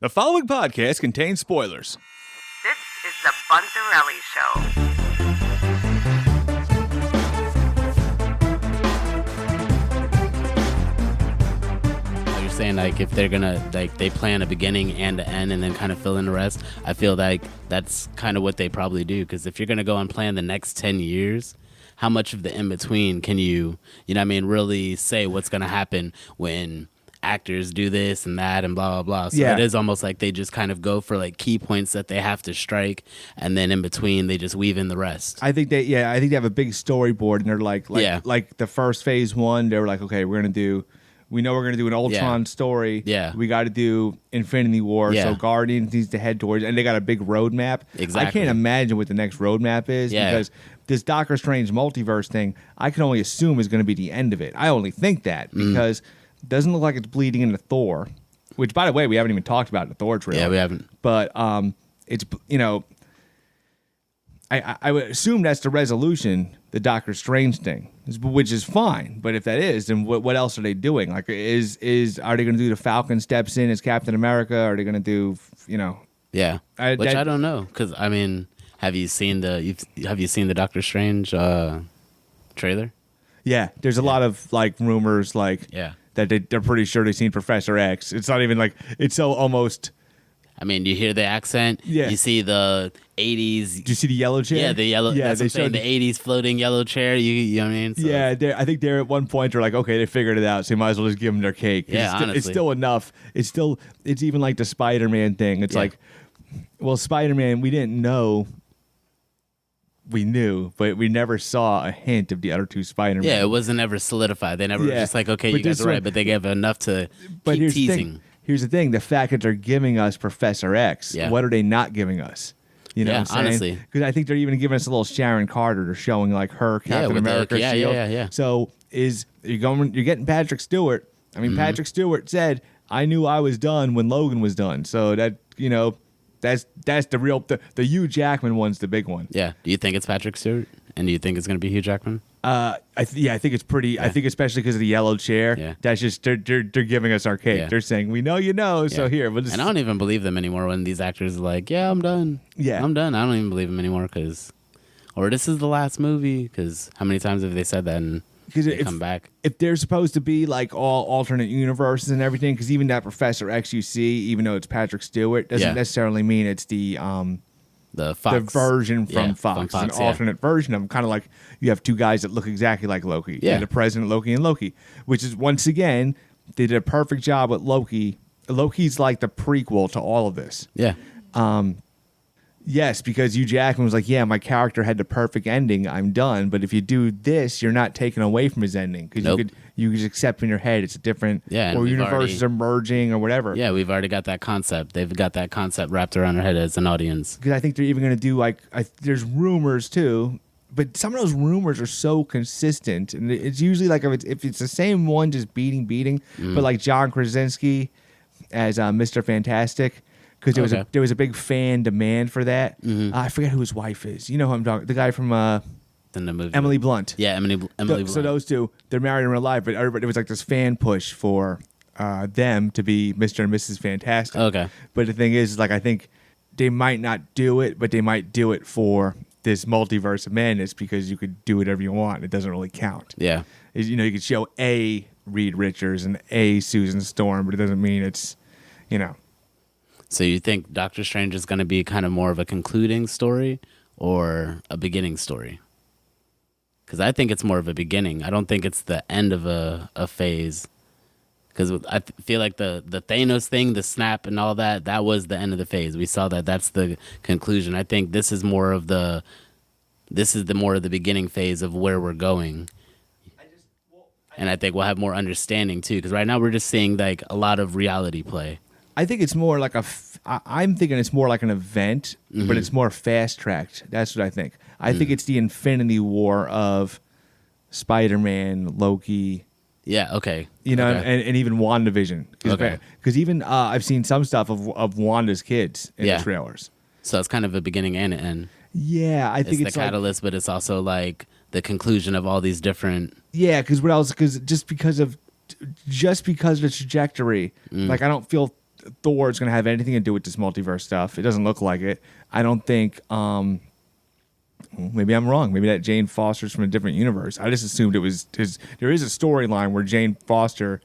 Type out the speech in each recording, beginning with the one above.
The following podcast contains spoilers. This is the Bunzarelli Show. You're saying like if they're gonna like they plan a beginning and an end and then kind of fill in the rest. I feel like that's kind of what they probably do, because if you're gonna go and plan the next 10 years, how much of the in between can you know what I mean, really say what's gonna happen when actors do this and that and blah blah blah. So it is almost like they just kind of go for like key points that they have to strike, and then in between they just weave in the rest. I think they have a big storyboard, and they're like the first phase one, they were like, okay, we know we're gonna do an Ultron story. Yeah, we got to do Infinity War. Yeah. So Guardians needs to head towards, and they got a big roadmap. Exactly. I can't imagine what the next roadmap is because this Doctor Strange multiverse thing, I can only assume is going to be the end of it. I only think that because it doesn't look like it's bleeding into Thor, which, by the way, we haven't even talked about in the Thor trailer. Yeah, we haven't. But it's, you know, I would assume that's the resolution, the Doctor Strange thing, which is fine. But if that is, then what else are they doing? Like, are they going to do the Falcon steps in as Captain America? Are they going to do, you know? Yeah, I don't know, because I mean, have you seen the Doctor Strange trailer? Yeah, there's a lot of like rumors, like that they're pretty sure they've seen Professor X. It's not even like it's so almost. I mean, you hear the accent. Yeah. You see the 80s. Do you see the yellow chair? Yeah, the yellow. Yeah, that's the 80s floating yellow chair. You know what I mean? So. Yeah, I think they're at one point they're like, okay, they figured it out, so you might as well just give them their cake. Yeah, honestly. It's still enough. It's even like the Spider-Man thing. It's like, well, Spider-Man, we didn't know. We knew, but we never saw a hint of the other two Spider-Man. Yeah, it wasn't ever solidified. They never were just like, okay, you guys are right, but they gave enough to keep teasing. Here's the thing. The fact that they're giving us Professor X, what are they not giving us? You know what I'm saying? Honestly. Because I think they're even giving us a little Sharon Carter. They're showing like her Captain America shield. Yeah. So you're getting Patrick Stewart. I mean, Patrick Stewart said, I knew I was done when Logan was done. So that, you know, that's the real, the Hugh Jackman one's the big one. Yeah. Do you think it's Patrick Stewart? And do you think it's going to be Hugh Jackman? I think it's pretty. Yeah. I think especially because of the yellow chair. Yeah. That's just they're giving us our cake. Yeah. They're saying we know you know. So here, and I don't even believe them anymore when these actors are like, yeah, I'm done. Yeah, I'm done. I don't even believe them anymore or this is the last movie, because how many times have they said that and they come back? If they're supposed to be like all alternate universes and everything, because even that Professor X you see, even though it's Patrick Stewart, doesn't necessarily mean it's the Fox. The version from Fox, an alternate version of them. Kind of like you have two guys that look exactly like Loki. Yeah. The President Loki and Loki, which is, once again, they did a perfect job with Loki. Loki's like the prequel to all of this. Yeah. Yes, because Hugh Jackman was like, yeah, my character had the perfect ending. I'm done. But if you do this, you're not taking away from his ending, because you could accept in your head it's a different, or universes are merging or whatever. Yeah, we've already got that concept. They've got that concept wrapped around our head as an audience. Because I think they're even going to do there's rumors too, but some of those rumors are so consistent, and it's usually like if it's the same one just beating, but like John Krasinski as Mr. Fantastic. Because there was a big fan demand for that. I forget who his wife is. You know who I'm talking. The guy from in the movie. Emily Blunt. Yeah, Emily Blunt. So those two, they're married in real life, but everybody, there was like this fan push for them to be Mr. and Mrs. Fantastic. Okay. But the thing is, like, I think they might not do it, but they might do it for this multiverse of madness, because you could do whatever you want. It doesn't really count. Yeah. You know, you could show a Reed Richards and a Susan Storm, but it doesn't mean it's, you know. So you think Doctor Strange is going to be kind of more of a concluding story or a beginning story? Because I think it's more of a beginning. I don't think it's the end of a phase. Because I feel like the Thanos thing, the snap and all that, that was the end of the phase. We saw that. That's the conclusion. I think this is more of the beginning phase of where we're going. And I think we'll have more understanding too. Because right now we're just seeing like a lot of reality play. I think it's more like I'm thinking it's more like an event, but it's more fast-tracked. That's what I think. I think it's the Infinity War of Spider-Man, Loki. Yeah, okay. You know, and even WandaVision. Because even I've seen some stuff of Wanda's kids in the trailers. So it's kind of a beginning and an end. Yeah, I think it's the catalyst, but it's also like the conclusion of all these different... Yeah, because just because of the trajectory, like I don't feel... Thor is going to have anything to do with this multiverse stuff. It doesn't look like it. I don't think. Maybe I'm wrong. Maybe that Jane Foster's from a different universe. I just assumed it was his. There is a storyline where Jane Foster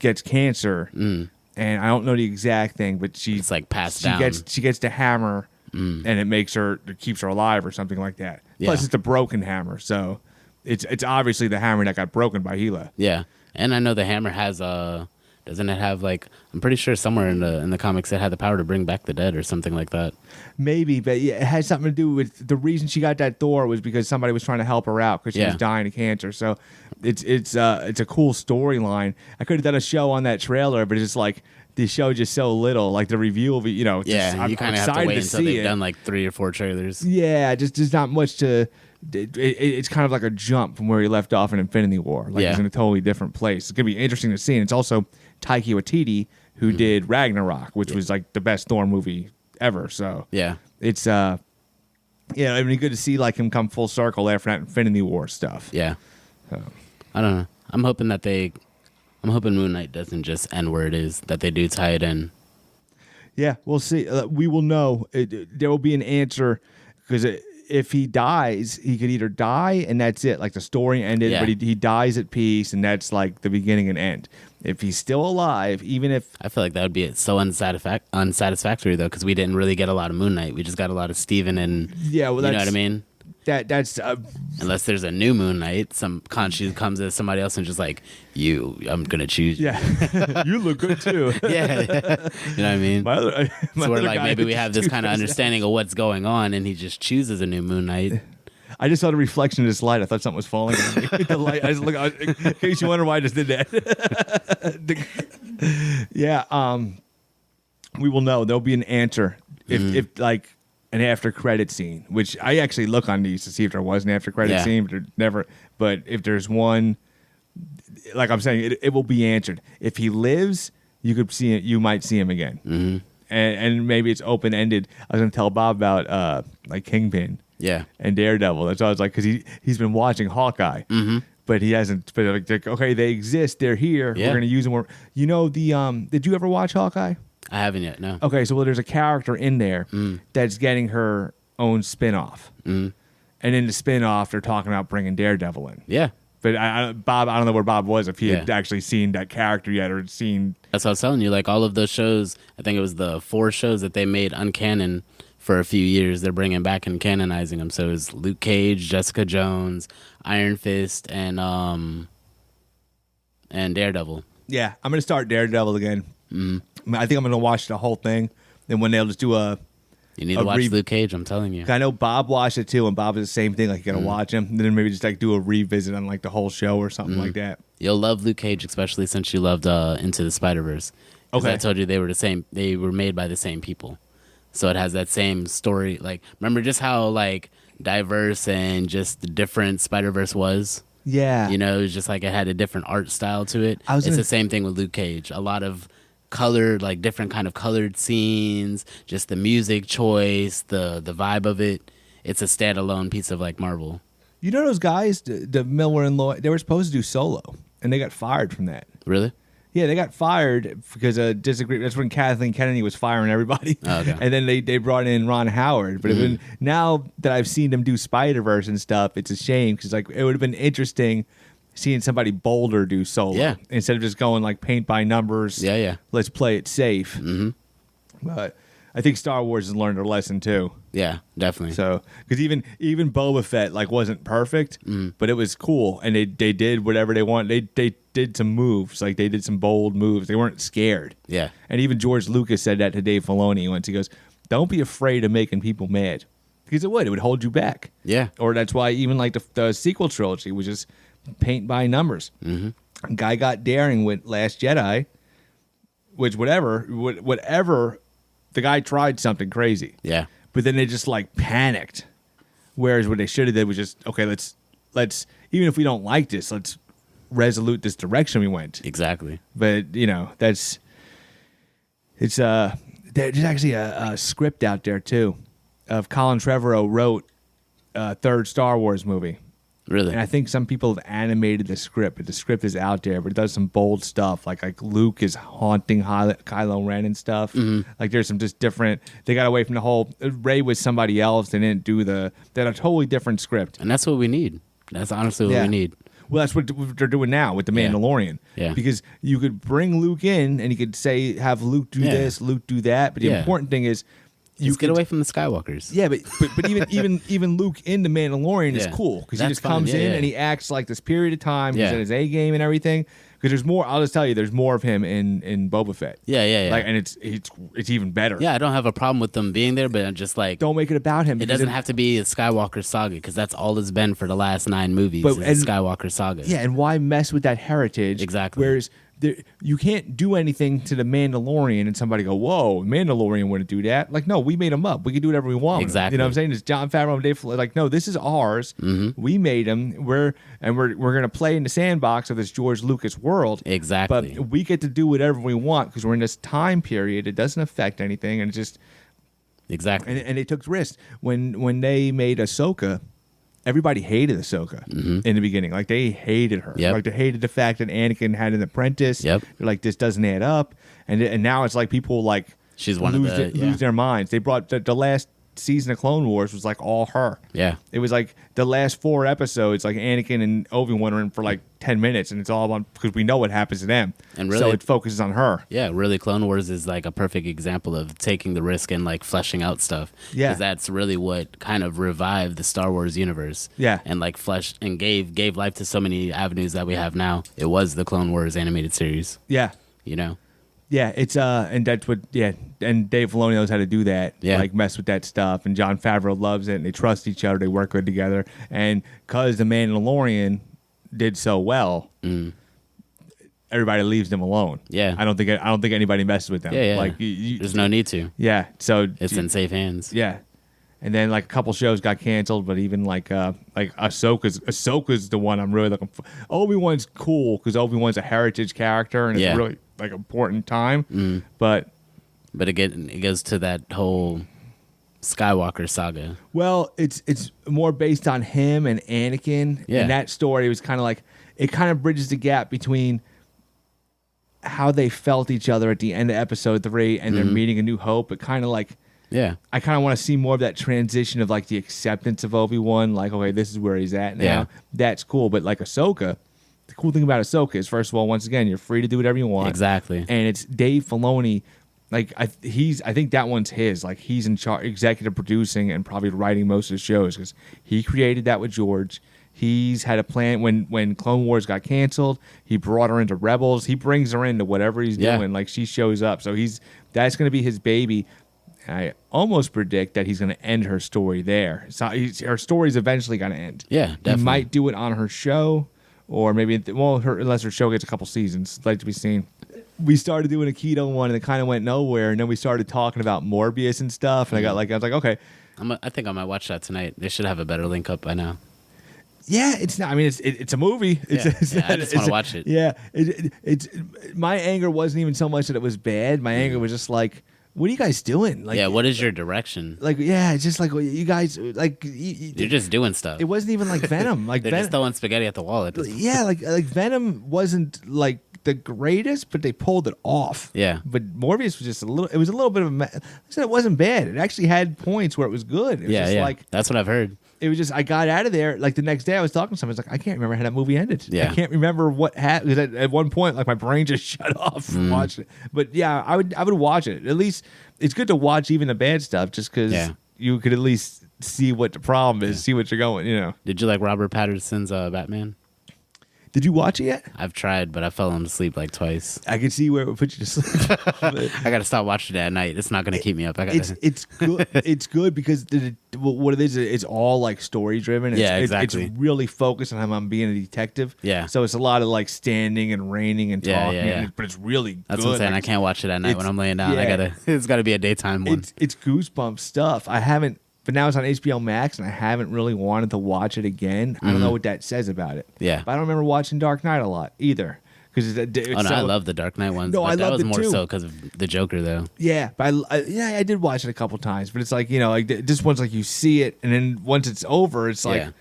gets cancer, and I don't know the exact thing, but it's like passed down. She gets the hammer, and it keeps her alive or something like that. Yeah. Plus, it's a broken hammer, so it's obviously the hammer that got broken by Gila. Yeah, and I know the hammer has doesn't it have like, I'm pretty sure somewhere in the comics it had the power to bring back the dead or something like that. Maybe, but yeah, it had something to do with the reason she got that Thor was because somebody was trying to help her out because she was dying of cancer. So it's a cool storyline. I could have done a show on that trailer, but it's just like the show just so little. Like the review will be, you know, you kind of have to wait until they've done like 3 or 4 trailers. Yeah, just there's not much to. It's kind of like a jump from where he left off in Infinity War. Like he's in a totally different place. It's gonna be interesting to see, and it's also Taika Waititi who did Ragnarok, which was like the best Thor movie ever. So it's I mean, good to see like him come full circle after that Infinity War stuff. Yeah, so. I don't know. I'm hoping Moon Knight doesn't just end where it is. That they do tie it in. Yeah, we'll see. We will know. There will be an answer because if he dies, he could either die and that's it, like the story ended, but he dies at peace and that's like the beginning and end. If he's still alive, even if... I feel like that would be so unsatisfactory, though, because we didn't really get a lot of Moon Knight. We just got a lot of Steven and... Yeah, well, you know what I mean? That's... Unless there's a new Moon Knight, some Khonshu comes as somebody else and just like, I'm going to choose you. Yeah. You look good, too. Yeah. You know what I mean? So we're like, maybe we have this kind of understanding of what's going on, and he just chooses a new Moon Knight. I just saw the reflection of this light. I thought something was falling on me. The light. I just look. In case you wonder why I just did that. We will know. There'll be an answer if like an after credit scene, which I actually look on these to see if there was an after credit scene, but never. But if there's one, like I'm saying, it will be answered. If he lives, you could see it. You might see him again, and maybe it's open ended. I was gonna tell Bob about like Kingpin. Yeah, and Daredevil. That's why I was like, because he's been watching Hawkeye, but he hasn't. But like, okay, they exist. They're here. Yeah. We're gonna use them. You know the Did you ever watch Hawkeye? I haven't yet. No. Okay, so there's a character in there that's getting her own spinoff, and in the spinoff, they're talking about bringing Daredevil in. Yeah. But Bob, I don't know where Bob was if he had actually seen that character yet or seen. That's what I was telling you. Like all of those shows, I think it was the 4 shows that they made uncanon. For a few years, they're bringing back and canonizing them. So it's Luke Cage, Jessica Jones, Iron Fist, and Daredevil. Yeah, I'm gonna start Daredevil again. I think I'm gonna watch the whole thing, and when they'll just do a. You need to watch Luke Cage. I'm telling you. I know Bob watched it too, and Bob is the same thing. Like you gotta watch him, and then maybe just like do a revisit on like the whole show or something like that. You'll love Luke Cage, especially since you loved Into the Spider-Verse. Okay, I told you they were the same. They were made by the same people. So it has that same story. Like, remember just how like diverse and just different Spider-Verse was? Yeah. You know, it was just like it had a different art style to it. It's the same thing with Luke Cage. A lot of colored, like different kind of colored scenes, just the music choice, the vibe of it. It's a standalone piece of like Marvel. You know those guys, the Miller and Lloyd, they were supposed to do Solo, and they got fired from that. Really? Yeah, they got fired because of disagreement. That's when Kathleen Kennedy was firing everybody. Oh, okay. And then they brought in Ron Howard. But now that I've seen them do Spider-Verse and stuff, it's a shame because like it would have been interesting seeing somebody bolder do Solo instead of just going like paint by numbers. Yeah. Let's play it safe. But I think Star Wars has learned their lesson too. Yeah, definitely. So, because even Boba Fett like wasn't perfect, but it was cool, and they did whatever they wanted. They did some moves, like they did some bold moves. They weren't scared. Yeah. And even George Lucas said that to Dave Filoni once. He goes, "Don't be afraid of making people mad, because it would hold you back." Yeah. Or that's why even like the sequel trilogy was just paint by numbers. Guy got daring with Last Jedi, which whatever. The guy tried something crazy. Yeah. But then they just like panicked. Whereas what they should have did was just, okay, let's even if we don't like this, let's resolute this direction we went. Exactly. But you know, there's actually a script out there too of Colin Trevorrow wrote a third Star Wars movie. Really? And I think some people have animated the script, but the script is out there, but it does some bold stuff. Like Luke is haunting Kylo Ren and stuff. Like there's some just different, they got away from the whole, Rey was somebody else. They didn't do they had a totally different script. And that's what we need. That's honestly what we need. Well, that's what they're doing now with The Mandalorian. Yeah. Because you could bring Luke in and you could say, have Luke do this, Luke do that. But the important thing is, you get away from the Skywalkers. Yeah, but even Luke in The Mandalorian is cool because he just comes in and he acts like this period of time. He's in his A game and everything. Because there's more. I'll just tell you, there's more of him in Boba Fett. Yeah. Like, and it's even better. Yeah, I don't have a problem with them being there, but I'm just like, don't make it about him. It doesn't have to be a Skywalker saga because that's all it's been for the last 9 movies. Is the Skywalker saga. Yeah, and why mess with that heritage? Exactly. Whereas you can't do anything to the Mandalorian and somebody go, whoa, Mandalorian wouldn't do that. Like, no, we made him up. We can do whatever we want. Exactly. You know what I'm saying? It's Jon Favreau and Dave Filoni. Like, no, this is ours. We made him. We're going to play in the sandbox of this George Lucas world. Exactly. But we get to do whatever we want because we're in this time period. It doesn't affect anything, and it just exactly. And they took risks when they made Ahsoka. Everybody hated Ahsoka in the beginning. Like, they hated her. Yep. Like, they hated the fact that Anakin had an apprentice. Yep. They're like, this doesn't add up. And now it's like people like she's one lose their minds. They brought the last season of Clone Wars was like all her. Yeah. It was like the last 4 episodes, like Anakin and Obi-Wan are in for like 10 minutes, and it's all about because we know what happens to them. And really, so it focuses on her. Yeah, really, Clone Wars is like a perfect example of taking the risk and like fleshing out stuff. Yeah. Because that's really what kind of revived the Star Wars universe. Yeah. And like fleshed and gave life to so many avenues that we have now. It was the Clone Wars animated series. Yeah. You know? Yeah, it's and that's what and Dave Filoni knows how to do that. Yeah. Like mess with that stuff, and Jon Favreau loves it, and they trust each other, they work good together. And cause The Mandalorian did so well, everybody leaves them alone. Yeah. I don't think anybody messes with them. Yeah. Like there's no need to. Yeah. So It's in safe hands. Yeah. And then like a couple shows got canceled, but even like Ahsoka's the one I'm really looking for. Obi-Wan's cool because Obi-Wan's a heritage character and it's really like important time. But again, it goes to that whole Skywalker saga. Well, it's more based on him and Anakin. Yeah. And that story was kind of like, it kind of bridges the gap between how they felt each other at the end of episode 3 and they're meeting A New Hope. It kind of like, yeah, I kind of want to see more of that transition of like the acceptance of Obi-Wan. Like, okay, this is where he's at now. Yeah. That's cool. But like Ahsoka, the cool thing about Ahsoka is, first of all, once again, you're free to do whatever you want. Exactly. And it's Dave Filoni. Like I think that one's his. Like he's in charge, executive producing and probably writing most of the shows because he created that with George. He's had a plan when Clone Wars got canceled. He brought her into Rebels. He brings her into whatever he's doing. Like she shows up. So that's going to be his baby. I almost predict that he's going to end her story there. So her story's eventually going to end. Yeah, definitely. He might do it on her show, or maybe unless her show gets a couple seasons. It's like to be seen. We started doing a keto one, and it kind of went nowhere. And then we started talking about Morbius and stuff. And I was like, okay. I think I might watch that tonight. They should have a better link up by now. Yeah, it's not. I mean, it's a movie. I just want to watch it. Yeah, it's my anger wasn't even so much that it was bad. My anger was just like, what are you guys doing? Like, what is your direction? Like, it's just like you guys like. You're just doing stuff. It wasn't even like Venom. Like they're just throwing spaghetti at the wall. Like Venom wasn't like the greatest, but they pulled it off. Yeah. But Morbius was just a little. It was a little bit of I said it wasn't bad. It actually had points where it was good. It was just like, that's what I've heard. It was just, I got out of there, like the next day I was talking to someone, I was like, I can't remember how that movie ended. Yeah. I can't remember what happened. At one point, like my brain just shut off from watching it. But yeah, I would watch it. At least, it's good to watch even the bad stuff, just because you could at least see what the problem is, see what you're going, you know. Did you like Robert Pattinson's Batman? Did you watch it yet? I've tried, but I fell asleep like twice. I can see where it would put you to sleep. I got to stop watching it at night. It's not going to keep me up. It's good. It's good because what it is, it's all like story driven. Exactly. It's really focused on him on being a detective. Yeah. So it's a lot of like standing and raining and talking. Yeah. But it's really good. That's what I'm saying. Like, I can't watch it at night when I'm laying down. It's got to be a daytime one. It's goosebump stuff. I haven't. But now it's on HBO Max, and I haven't really wanted to watch it again. I don't know what that says about it. Yeah. But I don't remember watching Dark Knight a lot either. I love the Dark Knight ones. No, but I that loved was it more too. so because of the Joker, though. Yeah, but I did watch it a couple times. But it's like, like this one's like you see it, and then once it's over, it's like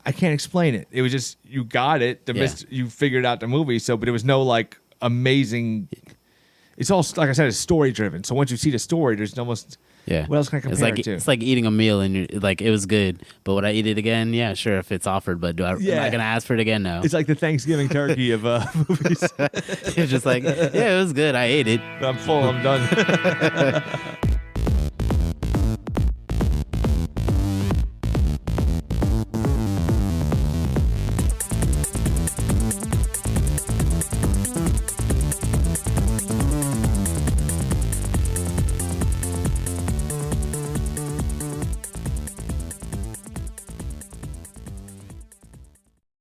I can't explain it. It was just you got it. You figured out the movie. So, but it was no like amazing. It's all like I said, it's story driven. So once you see the story, there's almost what else can I compare it to? It's like eating a meal and you're like it was good, but would I eat it again? Yeah, sure if it's offered, but am I gonna ask for it again? No. It's like the Thanksgiving turkey of movies. You're just like, yeah, it was good. I ate it. I'm full. I'm done.